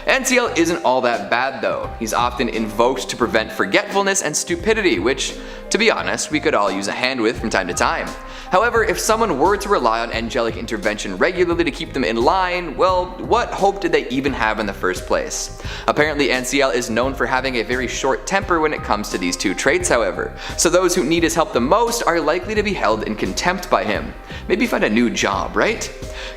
Ansiel isn't all that bad though. He's often invoked to prevent forgetfulness and stupidity, which, to be honest, we could all use a hand with from time to time. However, if someone were to rely on angelic intervention regularly to keep them in line, well, what hope did they even have in the first place? Apparently Ansiel is known for having a very short temper when it comes to these two traits, however, so those who need his help the most are likely to be held in contempt by him. Maybe find a new job, right?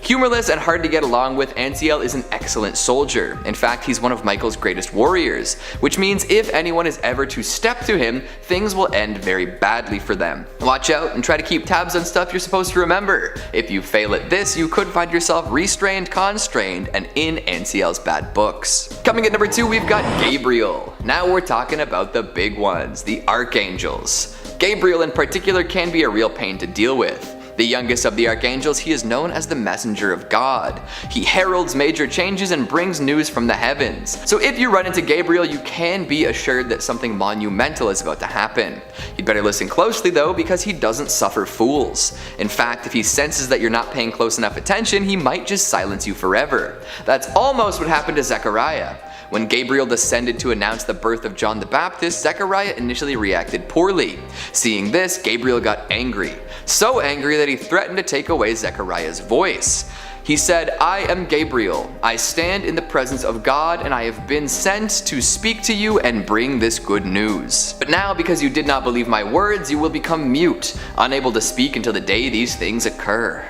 Humorless and hard to get along with, Ansiel is an excellent soldier. In fact, he's one of Michael's greatest warriors, which means if anyone is ever to step to him, things will end very badly for them. Watch out and try to keep tabs on stuff you're supposed to remember. If you fail at this, you could find yourself restrained, constrained, and in Ansiel's bad books. Coming at number 2, we've got Gabriel. Now we're talking about the big ones, the archangels. Gabriel in particular can be a real pain to deal with. The youngest of the archangels, he is known as the messenger of God. He heralds major changes and brings news from the heavens. So if you run into Gabriel, you can be assured that something monumental is about to happen. You'd better listen closely though, because he doesn't suffer fools. In fact, if he senses that you're not paying close enough attention, he might just silence you forever. That's almost what happened to Zechariah. When Gabriel descended to announce the birth of John the Baptist, Zechariah initially reacted poorly. Seeing this, Gabriel got angry. So angry that he threatened to take away Zechariah's voice. He said, "I am Gabriel. I stand in the presence of God, and I have been sent to speak to you and bring this good news. But now, because you did not believe my words, you will become mute, unable to speak until the day these things occur."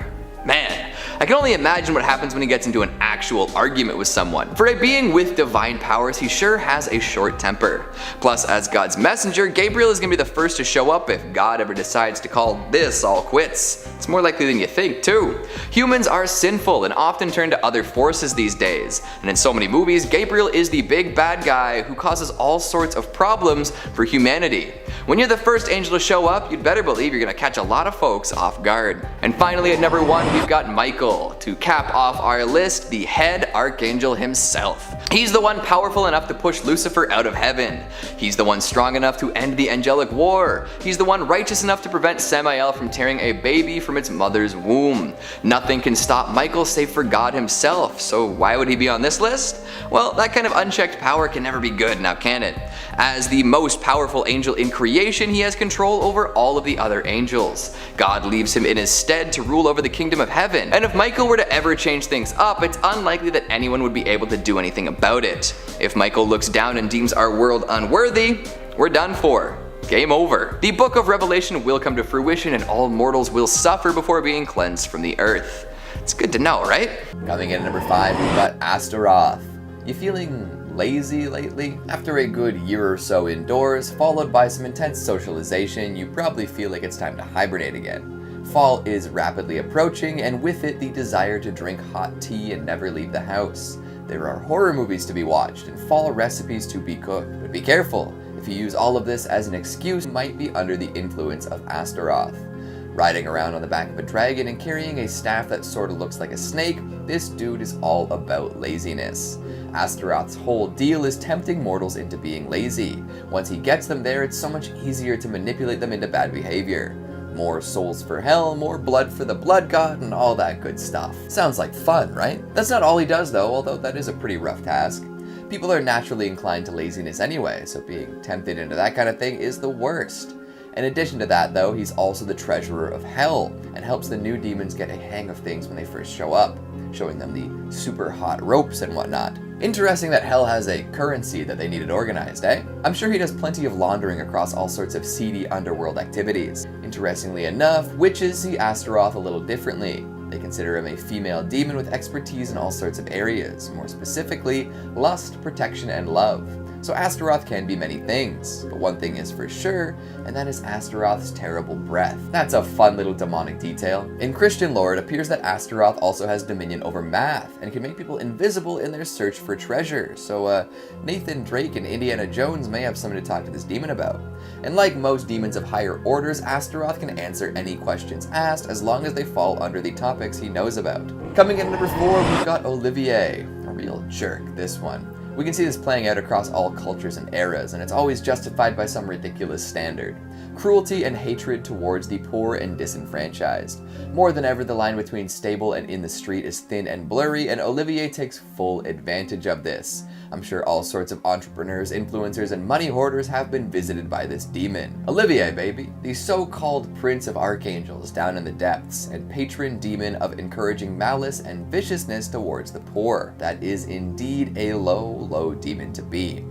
Man, I can only imagine what happens when he gets into an actual argument with someone. For a being with divine powers, he sure has a short temper. Plus, as God's messenger, Gabriel is going to be the first to show up if God ever decides to call this all quits. It's more likely than you think, too. Humans are sinful and often turn to other forces these days, and in so many movies, Gabriel is the big bad guy who causes all sorts of problems for humanity. When you're the first angel to show up, you'd better believe you're going to catch a lot of folks off guard. And finally, at number 1, we've got Michael. To cap off our list, the head archangel himself. He's the one powerful enough to push Lucifer out of heaven. He's the one strong enough to end the angelic war. He's the one righteous enough to prevent Simel from tearing a baby from its mother's womb. Nothing can stop Michael save for God himself, so why would he be on this list? Well, that kind of unchecked power can never be good, now can it? As the most powerful angel in creation, he has control over all of the other angels. God leaves him in his stead to rule over the kingdom of heaven, and if Michael were to ever change things up, it's unlikely that anyone would be able to do anything about it. If Michael looks down and deems our world unworthy, we're done for. Game over. The book of Revelation will come to fruition and all mortals will suffer before being cleansed from the earth. It's good to know, right? Coming in at number 5, we've got Asteroth. You feeling lazy lately? After a good year or so indoors, followed by some intense socialization, you probably feel like it's time to hibernate again. Fall is rapidly approaching, and with it, the desire to drink hot tea and never leave the house. There are horror movies to be watched and fall recipes to be cooked, but be careful. If you use all of this as an excuse, you might be under the influence of Asteroth. Riding around on the back of a dragon and carrying a staff that sort of looks like a snake, this dude is all about laziness. Asteroth's whole deal is tempting mortals into being lazy. Once he gets them there, it's so much easier to manipulate them into bad behavior. More souls for hell, more blood for the blood god, and all that good stuff. Sounds like fun, right? That's not all he does though, although that is a pretty rough task. People are naturally inclined to laziness anyway, so being tempted into that kind of thing is the worst. In addition to that though, he's also the treasurer of hell, and helps the new demons get a hang of things when they first show up, showing them the super hot ropes and whatnot. Interesting that hell has a currency that they needed organized, eh? I'm sure he does plenty of laundering across all sorts of seedy underworld activities. Interestingly enough, witches see Asteroth a little differently. They consider him a female demon with expertise in all sorts of areas, more specifically, lust, protection, and love. So Asteroth can be many things, but one thing is for sure, and that is Asteroth's terrible breath. That's a fun little demonic detail. In Christian lore, it appears that Asteroth also has dominion over math, and can make people invisible in their search for treasure, so Nathan Drake and Indiana Jones may have something to talk to this demon about. And like most demons of higher orders, Asteroth can answer any questions asked as long as they fall under the topics he knows about. Coming in at number 4, we've got Olivier. A real jerk, this one. We can see this playing out across all cultures and eras, and it's always justified by some ridiculous standard. Cruelty and hatred towards the poor and disenfranchised. More than ever, the line between stable and in the street is thin and blurry, and Olivier takes full advantage of this. I'm sure all sorts of entrepreneurs, influencers, and money hoarders have been visited by this demon. Olivier, baby, the so-called prince of archangels down in the depths, and patron demon of encouraging malice and viciousness towards the poor. That is indeed a low demon to be.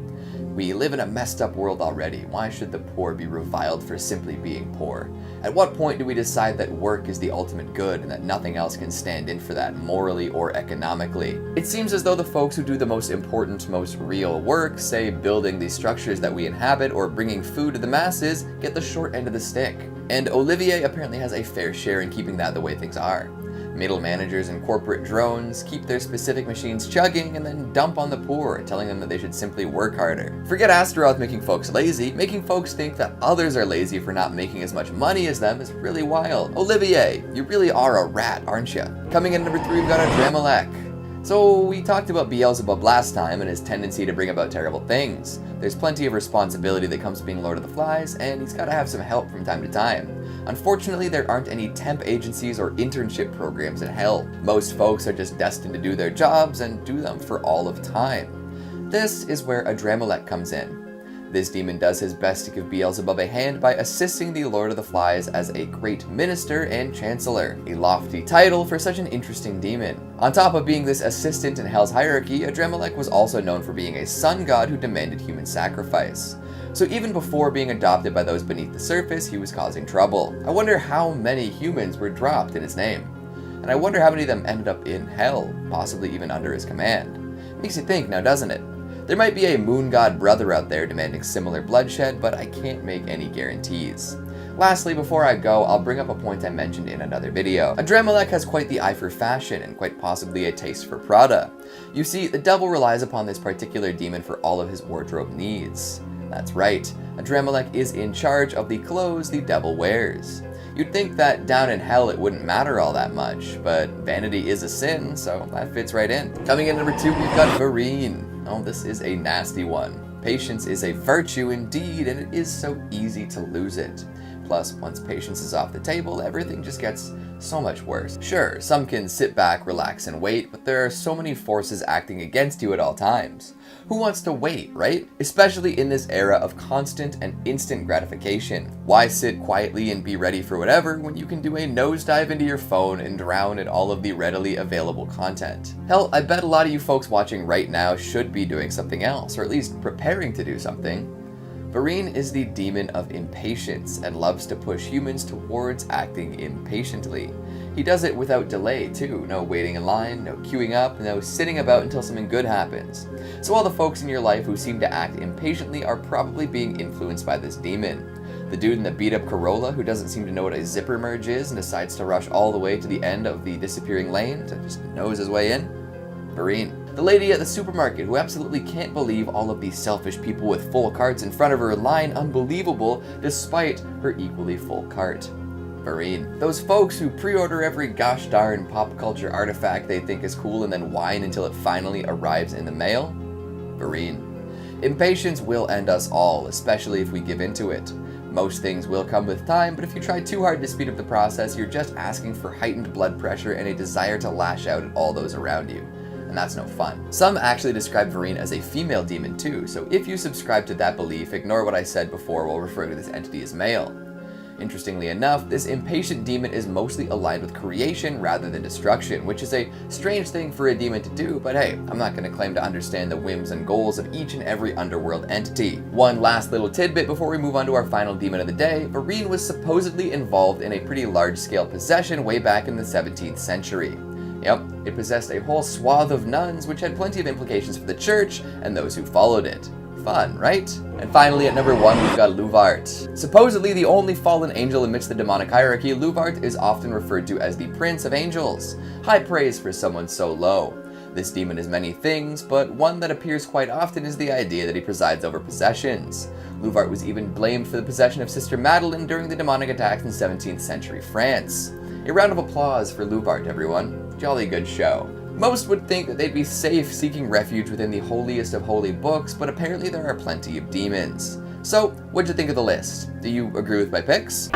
We live in a messed up world already. Why should the poor be reviled for simply being poor? At what point do we decide that work is the ultimate good and that nothing else can stand in for that morally or economically? It seems as though the folks who do the most important, most real work, say building the structures that we inhabit or bringing food to the masses, get the short end of the stick. And Olivier apparently has a fair share in keeping that the way things are. Middle managers and corporate drones keep their specific machines chugging and then dump on the poor, telling them that they should simply work harder. Forget Asteroth making folks lazy, making folks think that others are lazy for not making as much money as them is really wild. Olivier, you really are a rat, aren't you? Coming in at number 3, we've got Adrc. So we talked about Beelzebub last time and his tendency to bring about terrible things. There's plenty of responsibility that comes with being Lord of the Flies, and he's got to have some help from time to time. Unfortunately, there aren't any temp agencies or internship programs in hell. Most folks are just destined to do their jobs and do them for all of time. This is where Adrc comes in. This demon does his best to give Beelzebub a hand by assisting the Lord of the Flies as a great minister and chancellor, a lofty title for such an interesting demon. On top of being this assistant in Hell's hierarchy, Adrc was also known for being a sun god who demanded human sacrifice. So even before being adopted by those beneath the surface, he was causing trouble. I wonder how many humans were dropped in his name. And I wonder how many of them ended up in hell, possibly even under his command. Makes you think now, doesn't it? There might be a moon god brother out there demanding similar bloodshed, but I can't make any guarantees. Lastly, before I go, I'll bring up a point I mentioned in another video. Adrc has quite the eye for fashion and quite possibly a taste for Prada. You see, the devil relies upon this particular demon for all of his wardrobe needs. That's right, Adrc is in charge of the clothes the devil wears. You'd think that down in hell it wouldn't matter all that much, but vanity is a sin, so that fits right in. Coming in number 2, we've got Vereen. Oh, this is a nasty one. Patience is a virtue indeed, and it is so easy to lose it. Plus, once patience is off the table, everything just gets so much worse. Sure, some can sit back, relax, and wait, but there are so many forces acting against you at all times. Who wants to wait, right? Especially in this era of constant and instant gratification. Why sit quietly and be ready for whatever when you can do a nosedive into your phone and drown in all of the readily available content? Hell, I bet a lot of you folks watching right now should be doing something else, or at least preparing to do something. Varine is the demon of impatience and loves to push humans towards acting impatiently. He does it without delay too, no waiting in line, no queuing up, no sitting about until something good happens. So all the folks in your life who seem to act impatiently are probably being influenced by this demon. The dude in the beat up Corolla who doesn't seem to know what a zipper merge is and decides to rush all the way to the end of the disappearing lane to just nose his way in? Varine. The lady at the supermarket who absolutely can't believe all of these selfish people with full carts in front of her in line unbelievable despite her equally full cart. Varine. Those folks who pre-order every gosh darn pop culture artifact they think is cool and then whine until it finally arrives in the mail? Varine. Impatience will end us all, especially if we give into it. Most things will come with time, but if you try too hard to speed up the process, you're just asking for heightened blood pressure and a desire to lash out at all those around you. And that's no fun. Some actually describe Varine as a female demon too, so if you subscribe to that belief, ignore what I said before while referring to this entity as male. Interestingly enough, this impatient demon is mostly aligned with creation rather than destruction, which is a strange thing for a demon to do, but hey, I'm not going to claim to understand the whims and goals of each and every underworld entity. One last little tidbit before we move on to our final demon of the day, Varine was supposedly involved in a pretty large-scale possession way back in the 17th century. Yep, it possessed a whole swath of nuns, which had plenty of implications for the church and those who followed it. Fun, right? And finally, at number 1, we've got Luvart. Supposedly the only fallen angel amidst the demonic hierarchy, Luvart is often referred to as the Prince of Angels. High praise for someone so low. This demon is many things, but one that appears quite often is the idea that he presides over possessions. Luvart was even blamed for the possession of Sister Madeleine during the demonic attacks in 17th century France. A round of applause for Luvart, everyone. Jolly good show. Most would think that they'd be safe seeking refuge within the holiest of holy books, but apparently there are plenty of demons. So, what'd you think of the list? Do you agree with my picks?